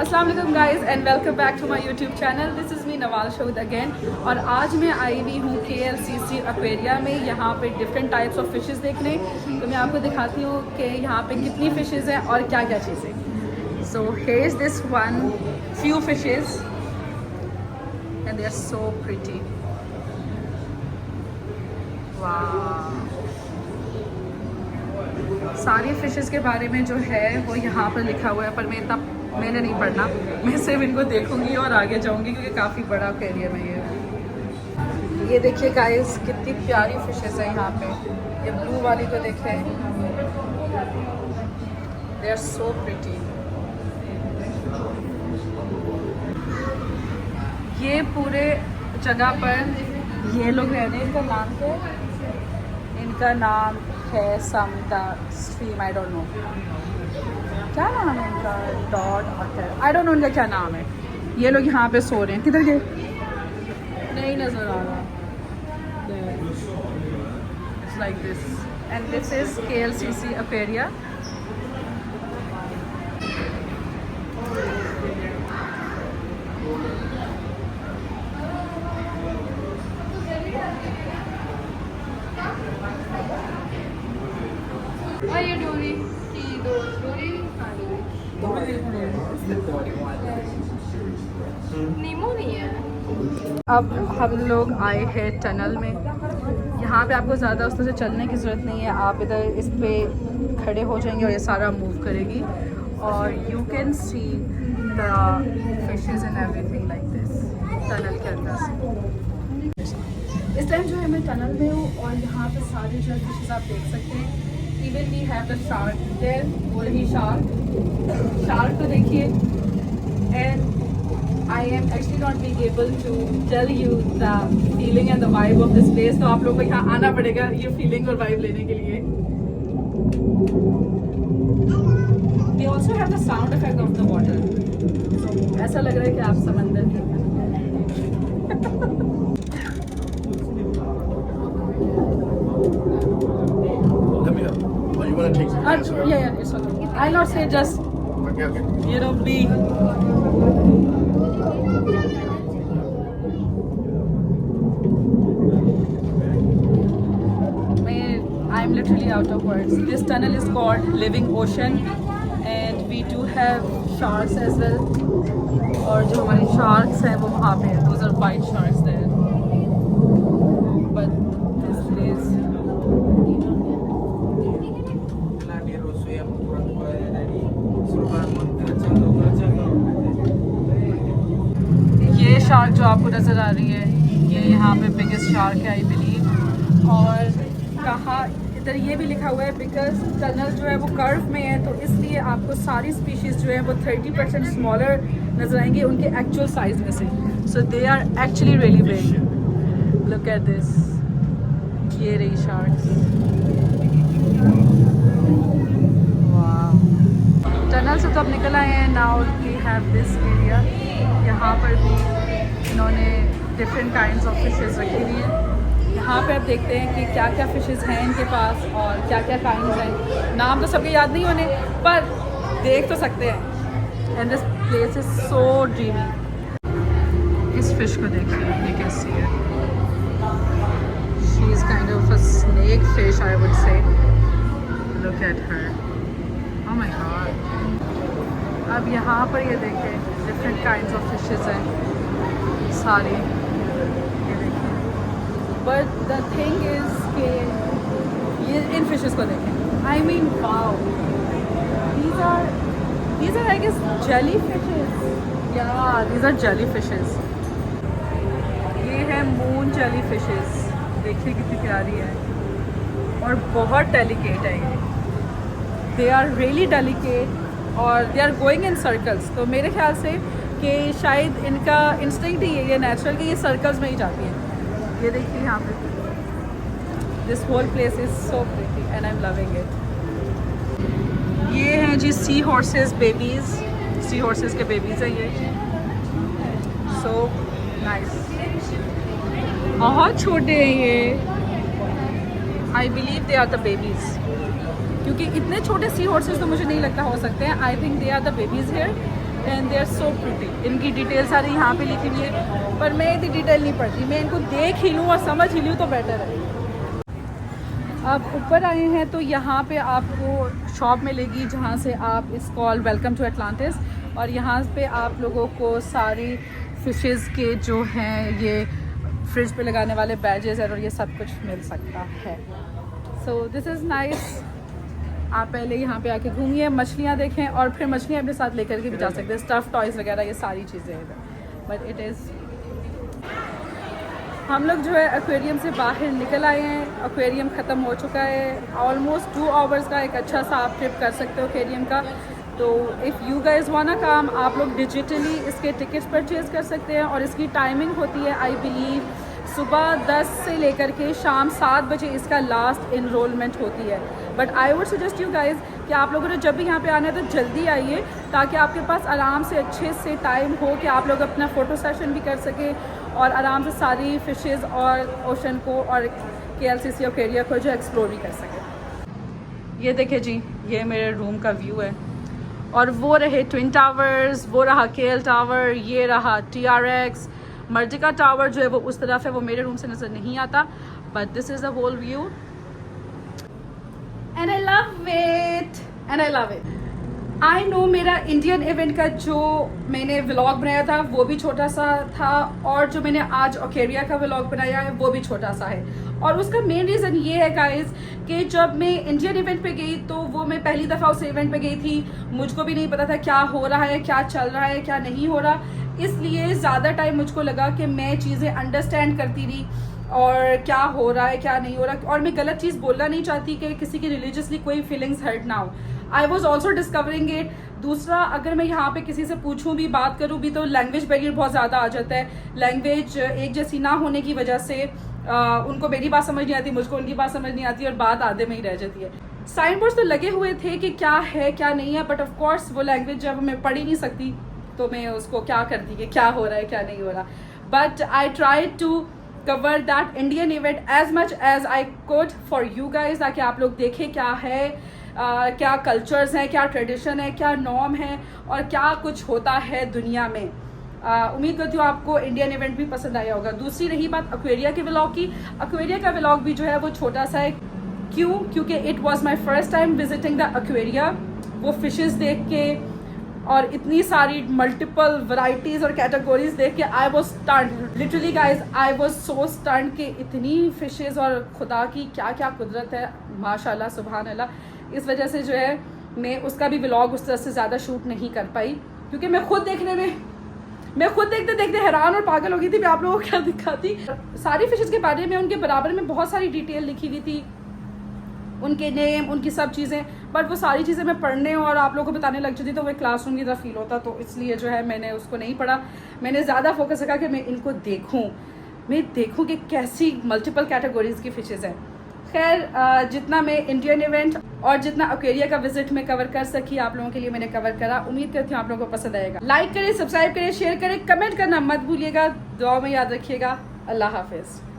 अस्सलाम वालेकुम guys and welcome back to my YouTube channel. This is me Nawal Shaud again. और आज मैं आई हुई हूँ KLCC एक्वेरिया में, यहाँ पे डिफरेंट टाइप्स ऑफ फिशेस देखने। तो मैं आपको दिखाती हूँ कि यहाँ पे कितनी फ़िशेस हैं और क्या क्या चीज़ें। So here is this one few fishes and they are so pretty. वाह, सारी फिशेस के बारे में जो है वो यहाँ पर लिखा हुआ है, पर मैंने नहीं पढ़ना। मैं सिर्फ इनको देखूंगी और आगे जाऊंगी क्योंकि काफ़ी बड़ा एक्वेरियम है ये देखिए गाइस, कितनी प्यारी फिशेस है यहाँ पे। ये ब्लू वाली को देखें, दे आर सो प्रिटी। ये पूरे जगह पर ये लोग रहते हैं। इनका नाम क्या है? इनका नाम है समदा स्ट्रीम, आई डोंट नो क्या नाम है इनका, डॉट और आई डोंट नो इनका क्या नाम है। ये लोग यहाँ पे सो रहे हैं। किधर गए? नहीं नजर आ रहा। It's like this and this is KLCC aquaria. ये डोरी की डोरी नीमो नहीं है। अब हम लोग आए हैं टनल में। यहाँ पे आपको ज़्यादा उस तरह से चलने की ज़रूरत नहीं है। आप इधर इस पे खड़े हो जाएंगे और ये सारा मूव करेगी और you can see the fishes and everything like this tunnel के अंदर से। इस टाइम जो है मैं टनल में हूँ और यहाँ पे सारे जो फिशेस आप देख सकते हैं। Even we have the shark there, वो रही शार्क को देखिए। And I am actually not being able to tell you the feeling and the vibe of this place. तो आप लोगों को यहाँ आना पड़ेगा ये feeling और vibe लेने के लिए। They also have the sound effect of the water. So ऐसा लग रहा है कि आप समंदर के Let me know. Oh, you want to take some pictures? yeah, it's okay. I'll not say just, Okay. you know, be. I'm literally out of words. This tunnel is called Living Ocean and we do have sharks as well. और जो हमारी sharks हैं वो वहाँ पे हैं. Those are white sharks there. But this place. ये shark जो आपको नज़र आ रही है, ये यहाँ पे बिगेस्ट शार्क है आई बिलीव। और कहाँ इधर ये भी लिखा हुआ है बिकॉज टनल जो है वो कर्व में है, तो इसलिए आपको सारी स्पीशीज़ जो है वो 30% स्मॉलर नज़र आएंगे उनके एक्चुअल साइज़ में से। So they are actually really big. Look at this, ये रही शार्क्स। टनल से तो अब निकल आए हैं। Now we have this area. यहाँ पर भी इन्होंने डिफरेंट काइंड्स ऑफ फिशेस रखी हुई हैं। यहाँ पे आप देखते हैं कि क्या क्या फिशेस हैं इनके पास और क्या क्या काइंड्स हैं। नाम तो सबके याद नहीं होने पर देख तो सकते हैं। And this place is so dreamy. इस फिश को देखिए, you can see it. She is kind of a snake fish I would say. Look at her, oh my God. अब यहाँ पर ये देखें, डिफरेंट काइंड्स ऑफ फिशेस हैं सारी, ये देखिए। बट द थिंग इज़ कि ये इन फिशेस को देखें, I mean wow, these are I guess jellyfishes. Yeah, these are jellyfishes. ये है मून jellyfishes। देखिए कितनी प्यारी है और बहुत डेलिकेट है ये। दे आर रियली डेलिकेट और they are going in circles. तो मेरे ख्याल से कि शायद इनका इंस्टिंक्ट ही है, ये नेचुरल कि ये सर्कल्स में ही जाती है। ये देखिए यहाँ पे, this whole place is so pretty and I am loving it. ये हैं जी sea horses babies, sea horses के बेबीज़ हैं ये। सो नाइस, बहुत छोटे हैं ये। I believe they are the babies. क्योंकि इतने छोटे सी हॉर्सेस तो मुझे नहीं लगता हो सकते हैं। I think they are the babies here and they are so pretty. इनकी डिटेल सारी यहाँ पे लिखी हुई है, पर मैं इतनी डिटेल नहीं पढ़ती, मैं इनको देख ही लूँ और समझ ही लूँ तो बेटर है। अब ऊपर आए हैं तो यहाँ पे आपको शॉप मिलेगी जहाँ से आप इस कॉल वेलकम टू एटलांटिस, और यहाँ पे आप लोगों को सारी फ़िशेज़ के जो हैं ये फ्रिज पे लगाने वाले बैजेस और ये सब कुछ मिल सकता है। So this is nice. आप पहले यहाँ पे आके घूमिए, मछलियाँ देखें और फिर मछलियाँ अपने साथ लेकर के भी जा सकते हैं। स्टफ़ टॉयज़ वगैरह ये सारी चीज़ें हैं, बट इट इज़। हम लोग जो है एक्वेरियम से बाहर निकल आए हैं। एक्वेरियम ख़त्म हो चुका है। ऑलमोस्ट 2 आवर्स का एक अच्छा सा आप ट्रिप कर सकते हो एक्वेरियम का। तो इफ़ यू गाइज़ वाना काम, आप लोग डिजिटली इसके टिकट्स परचेज़ कर सकते हैं, और इसकी टाइमिंग होती है आई बिलीव सुबह 10 से लेकर के शाम 7 बजे इसका लास्ट इनरोलमेंट होती है। But I would suggest you guys कि आप लोगों ने जब भी यहाँ पे आना है तो जल्दी आइए, ताकि आपके पास आराम से अच्छे से टाइम हो कि आप लोग अपना फ़ोटो सेशन भी कर सकें और आराम से सारी फ़िशेज़ और ओशन को और KLCC एक्वेरियम को जो एक्सप्लोर भी कर सकें। ये देखिए जी, ये मेरे रूम का व्यू है, और वो रहे ट्विन टावर्स, वो रहा KL टावर, ये रहा TRX। मर्जिका टावर जो है वो उस तरफ है, वो मेरे रूम से नज़र नहीं आता, but this is the whole view and I love it. I know मेरा इंडियन इवेंट का जो मैंने व्लॉग बनाया था वो भी छोटा सा था, और जो मैंने आज ओकेरिया का व्लॉग बनाया है वो भी छोटा सा है। और उसका मेन रीज़न ये है गाइस कि जब मैं इंडियन इवेंट पे गई तो वो मैं पहली दफ़ा उस इवेंट पे गई थी, मुझको भी नहीं पता था क्या हो रहा है, क्या चल रहा है, क्या नहीं हो रहा। इसलिए ज़्यादा टाइम मुझको लगा कि मैं चीज़ें अंडरस्टैंड करती रही और क्या हो रहा है क्या नहीं हो रहा, और मैं गलत चीज़ बोलना नहीं चाहती कि किसी की रिलीजियसली कोई फीलिंग्स हर्ट ना हो। I was also discovering it. दूसरा, अगर मैं यहाँ पे किसी से पूछूं भी, बात करूँ भी, तो लैंग्वेज बैरियर बहुत ज़्यादा आ जाता है। लैंग्वेज एक जैसी ना होने की वजह से उनको मेरी बात समझ नहीं आती, मुझको उनकी बात समझ नहीं आती, और बात आधे में ही रह जाती है। साइन बोर्ड्स तो लगे हुए थे कि क्या है क्या नहीं है, बट ऑफ कोर्स वो लैंग्वेज जब मैं पढ़ ही नहीं सकती तो मैं उसको क्या करती कि क्या हो रहा है क्या नहीं हो रहा। But I try to cover that Indian event as much as I could for you guys, ताकि आप लोग देखें क्या है, क्या कल्चर्स हैं, क्या ट्रेडिशन है, क्या नॉर्म है, और क्या कुछ होता है दुनिया में। उम्मीद करती हूँ आपको इंडियन इवेंट भी पसंद आया होगा। दूसरी रही बात एक्वेरिया के व्लॉग की, एक्वेरिया का व्लॉग भी जो है वो छोटा सा है। क्योंकि it was my first time visiting the aquaria. वो फिशेस देख के और इतनी सारी मल्टीपल वैरायटीज़ और कैटेगरीज देख के I was stunned, literally guys I was so stunned कि इतनी फिशेस और खुदा की क्या क्या कुदरत है, माशाल्लाह सुभान अल्लाह। इस वजह से जो है मैं उसका भी व्लॉग उस तरह से ज़्यादा शूट नहीं कर पाई, क्योंकि मैं खुद देखते देखते हैरान और पागल हो गई थी मैं आप लोगों को क्या दिखाती। सारी फिशेस के बारे में उनके बराबर में बहुत सारी डिटेल लिखी हुई थी, उनके नेम, उनकी सब चीज़ें, बट वो सारी चीज़ें मैं पढ़ने और आप लोगों को बताने लग जाती तो वो क्लासरूम की तरह फील होता, तो इसलिए जो है मैंने उसको नहीं पढ़ा। मैंने ज़्यादा फोकस रखा कि मैं इनको देखूँ कि कैसी मल्टीपल कैटेगरीज की फ़िशेज़ हैं। खैर, जितना मैं इंडियन इवेंट और जितना एक्वेरिया का विजिट में कवर कर सकी आप लोगों के लिए मैंने कवर करा। उम्मीद करती हूँ आप लोगों को पसंद आएगा। लाइक करें, सब्सक्राइब करें, शेयर करें, कमेंट करना मत भूलिएगा, दुआ में याद रखिएगा। अल्लाह हाफिज़।